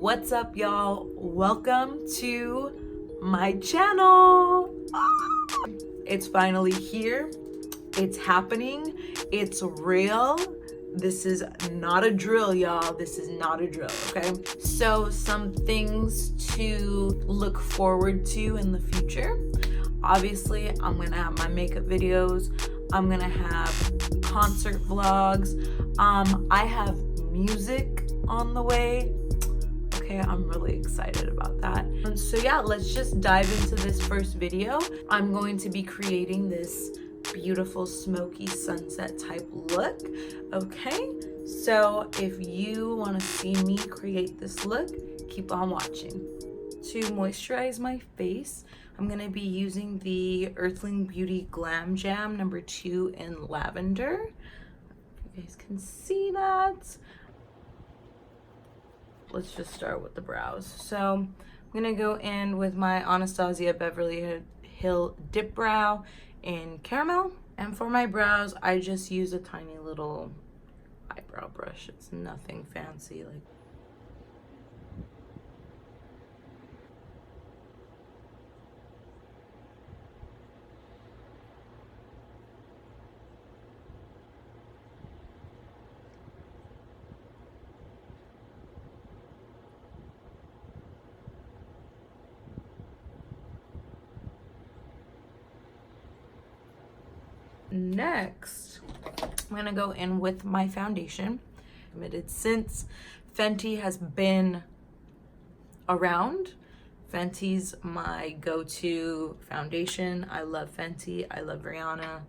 What's up, y'all? Welcome to my channel. It's finally here. It's happening. It's real. This is not a drill, y'all. This is not a drill, okay? So some things to look forward to in the future. Obviously, I'm gonna have my makeup videos. I'm gonna have concert vlogs. I have music on the way. Okay, I'm really excited about that. So yeah, let's just dive into this first video. I'm going to be creating this beautiful smoky sunset type look. Okay, so if you want to see me create this look, keep on watching. To moisturize my face, I'm going to be using the Earthling Beauty Glam Jam number 2 in Lavender. You guys can see that. Let's just start with the brows. So I'm gonna go in with my Anastasia Beverly Hill Dipbrow in Caramel. And for my brows, I just use a tiny little eyebrow brush. It's nothing fancy. Next, I'm gonna go in with my foundation. Since Fenty has been around, Fenty's my go-to foundation. I love Fenty, I love Rihanna.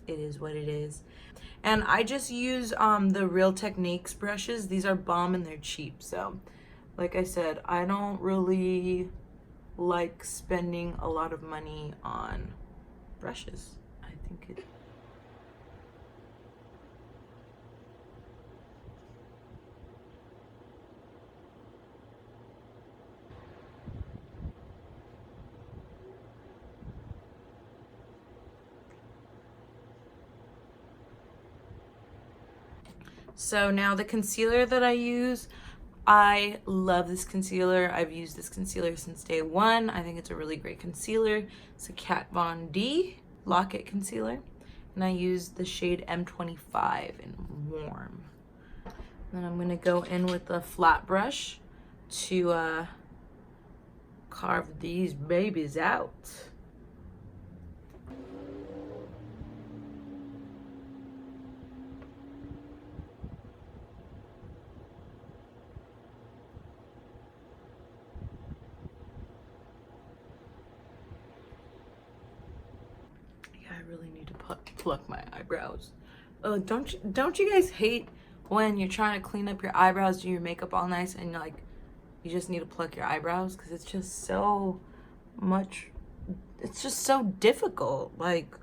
It is what it is. And I just use the Real Techniques brushes. These are bomb and they're cheap. So like I said, I don't really like spending a lot of money on brushes. So now the concealer that I use, I love this concealer. I've used this concealer since day one. I think it's a really great concealer. It's a Kat Von D Lock-It concealer. And I use the shade M25 in Warm. Then I'm gonna go in with a flat brush to carve these babies out. I really need to pluck my eyebrows. Oh, don't you guys hate when you're trying to clean up your eyebrows, do your makeup all nice, and like you just need to pluck your eyebrows because it's just so much. It's just so difficult. Like.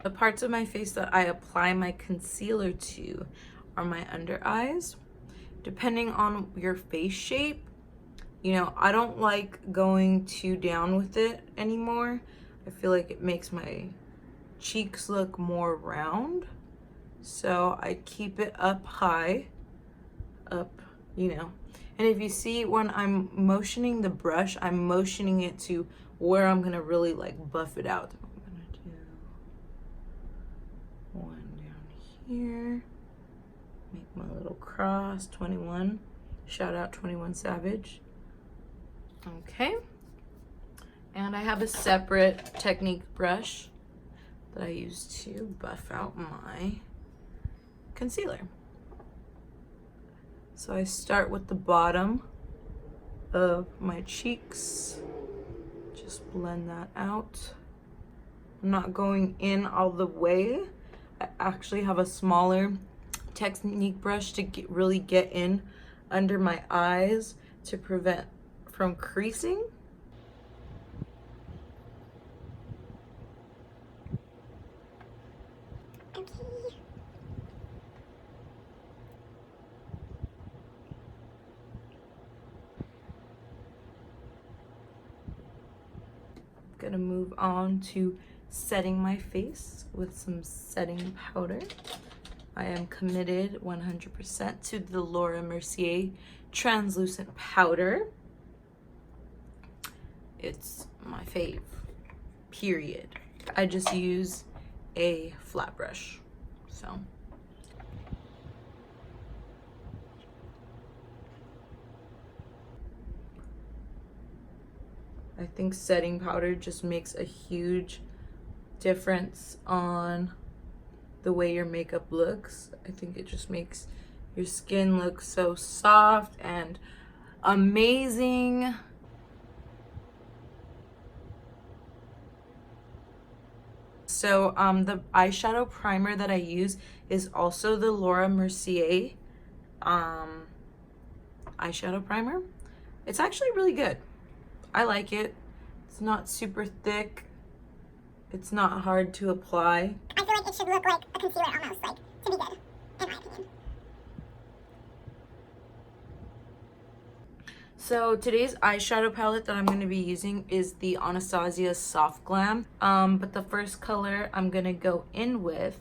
The parts of my face that I apply my concealer to are my under eyes. Depending on your face shape, you know, I don't like going too down with it anymore. I feel like it makes my cheeks look more round. So I keep it up high, you know. And if you see when I'm motioning the brush, I'm motioning it to where I'm gonna really like buff it out. One down here, make my little cross, 21, shout out 21 Savage. Okay, and I have a separate Technique brush that I use to buff out my concealer. So I start with the bottom of my cheeks Just blend that out. I'm not going in all the way. I actually have a smaller Technique brush to really get in under my eyes to prevent from creasing. Gonna move on to setting my face with some setting powder. I am committed 100% to the Laura Mercier translucent powder. It's my fave, period. I just use a flat brush, so. I think setting powder just makes a huge difference on the way your makeup looks. I think it just makes your skin look so soft and amazing. So the eyeshadow primer that I use is also the Laura Mercier eyeshadow primer. It's actually really good. I like it. It's not super thick. It's not hard to apply. I feel like it should look like a concealer almost, like, to be good, in my opinion. So today's eyeshadow palette that I'm going to be using is the Anastasia Soft Glam. But the first color I'm going to go in with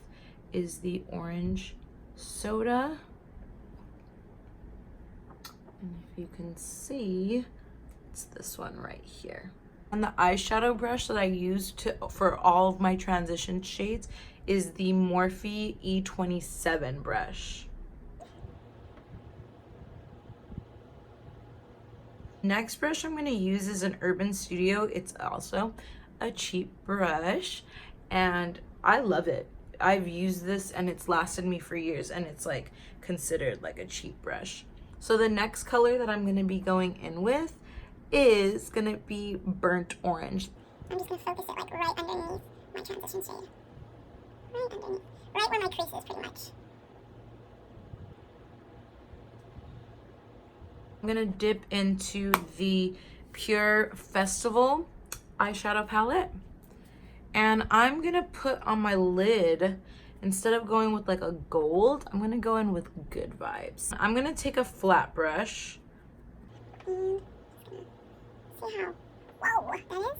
is the Orange Soda. And if you can see, it's this one right here. And the eyeshadow brush that I use for all of my transition shades is the Morphe E27 brush. Next brush I'm going to use is an Urban Studio. It's also a cheap brush and I love it. I've used this and it's lasted me for years and it's like considered like a cheap brush. So the next color that I'm going to be going in with is gonna be Burnt Orange. I'm just gonna focus it like right underneath my transition shade. Right underneath. Right where my crease is pretty much. I'm gonna dip into the Pure Festival eyeshadow palette. And I'm gonna put on my lid, instead of going with like a gold, I'm gonna go in with Good Vibes. I'm gonna take a flat brush. See how, whoa, that is?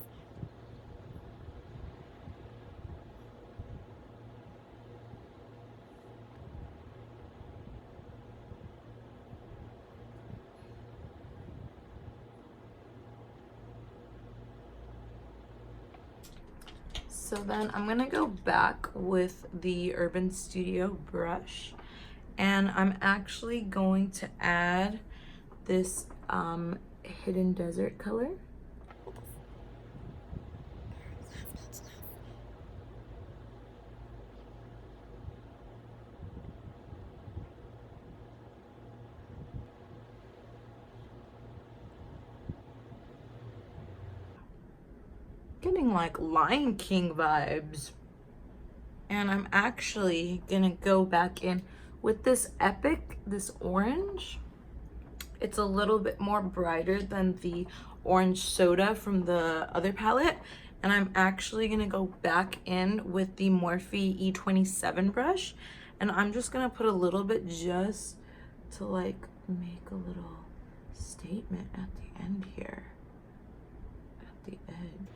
So then I'm gonna go back with the Urban Studio brush and I'm actually going to add this Hidden Desert color. Getting like Lion King vibes. And I'm actually gonna go back in with this Epic, this orange. It's a little bit more brighter than the Orange Soda from the other palette. And I'm actually gonna go back in with the Morphe E27 brush. And I'm just gonna put a little bit just to like make a little statement at the end here. At the edge.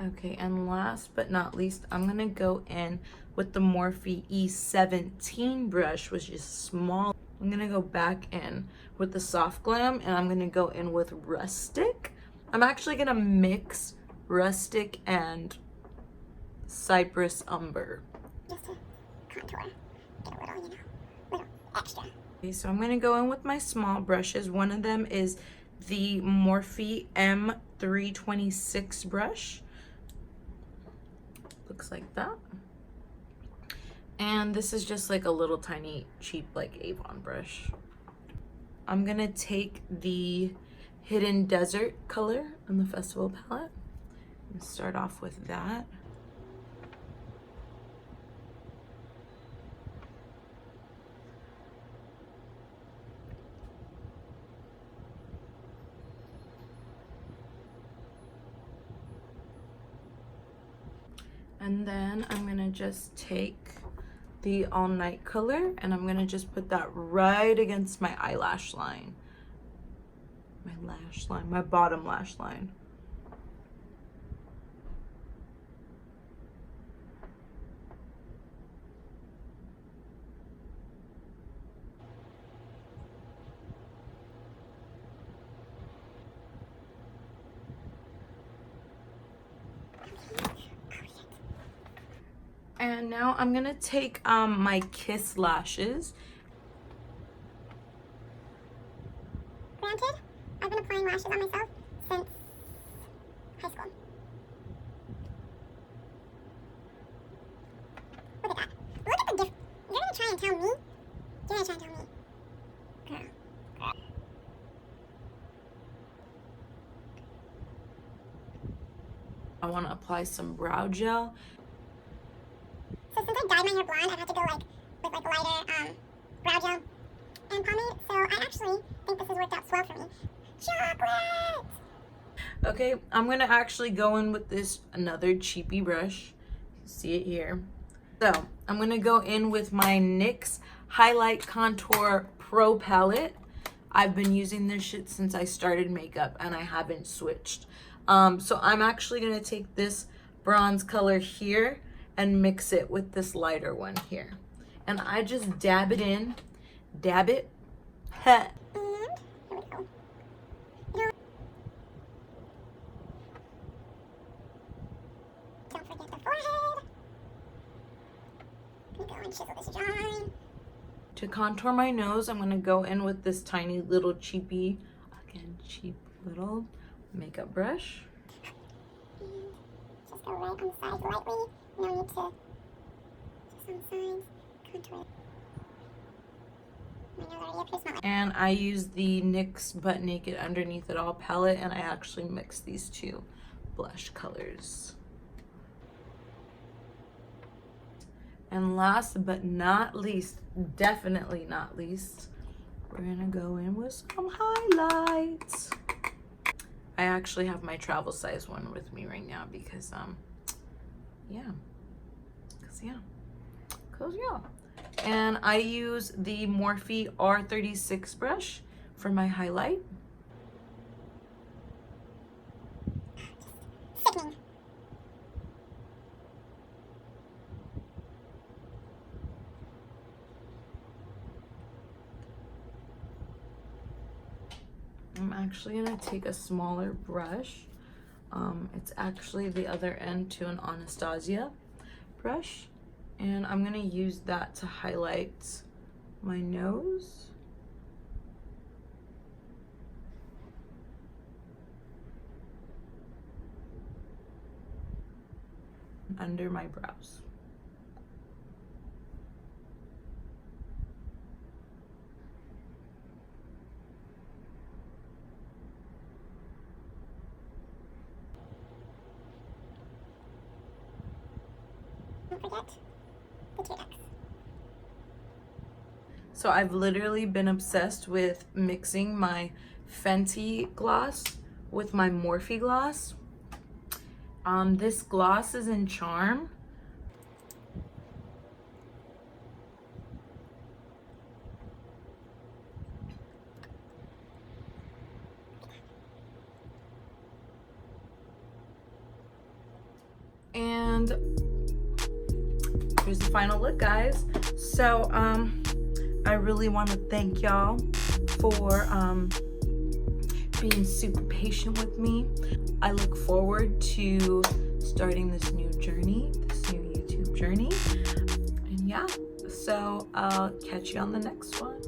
Okay, and last but not least, I'm gonna go in with the Morphe E17 brush, which is small. I'm gonna go back in with the Soft Glam and I'm gonna go in with Rustic. I'm actually gonna mix Rustic and Cypress Umber. Just to contour, get a little, little extra. Okay, so I'm gonna go in with my small brushes. One of them is the Morphe M326 brush. Looks like that. And this is just like a little tiny cheap like Avon brush. I'm gonna take the Hidden Desert color on the Festival palette. And start off with that. And then I'm gonna just take the All Night color and I'm gonna just put that right against my eyelash line. My lash line, my bottom lash line. And now I'm gonna take my Kiss lashes. Granted, I've been applying lashes on myself since high school. Look at that. Look at the difference. You're gonna try and tell me? You're gonna try and tell me? Girl. I wanna apply some brow gel. So since I dyed my hair blonde, I've had to go with lighter brow gel and pomade. So I actually think this has worked out swell for me. Chocolate! Okay, I'm gonna actually go in with this another cheapy brush. You see it here. So I'm gonna go in with my NYX Highlight Contour Pro palette. I've been using this shit since I started makeup and I haven't switched. So I'm actually gonna take this bronze color here and mix it with this lighter one here. And I just dab it in, dab it. And here we go. Don't forget the forehead. I'm gonna go and chisel this jawline. To contour my nose, I'm gonna go in with this tiny little cheapy, again, cheap little makeup brush. And just go right on the sides lightly. No need to just on the sides, contour. My nose already appears smaller. And I use the NYX Butt Naked Underneath It All palette, and I actually mix these two blush colors. And last but not least, definitely not least, we're gonna go in with some highlights. I actually have my travel size one with me right now because yeah. And I use the Morphe R36 brush for my highlight. Sickening. I'm actually gonna take a smaller brush. It's actually the other end to an Anastasia brush. And I'm gonna use that to highlight my nose. Under my brows. Don't forget the tear ducts. So I've literally been obsessed with mixing my Fenty gloss with my Morphe gloss. This gloss is in Charm. And here's the final look, guys. So I really want to thank y'all for being super patient with me. I look forward to starting this new journey, this new YouTube journey. And yeah, so I'll catch you on the next one.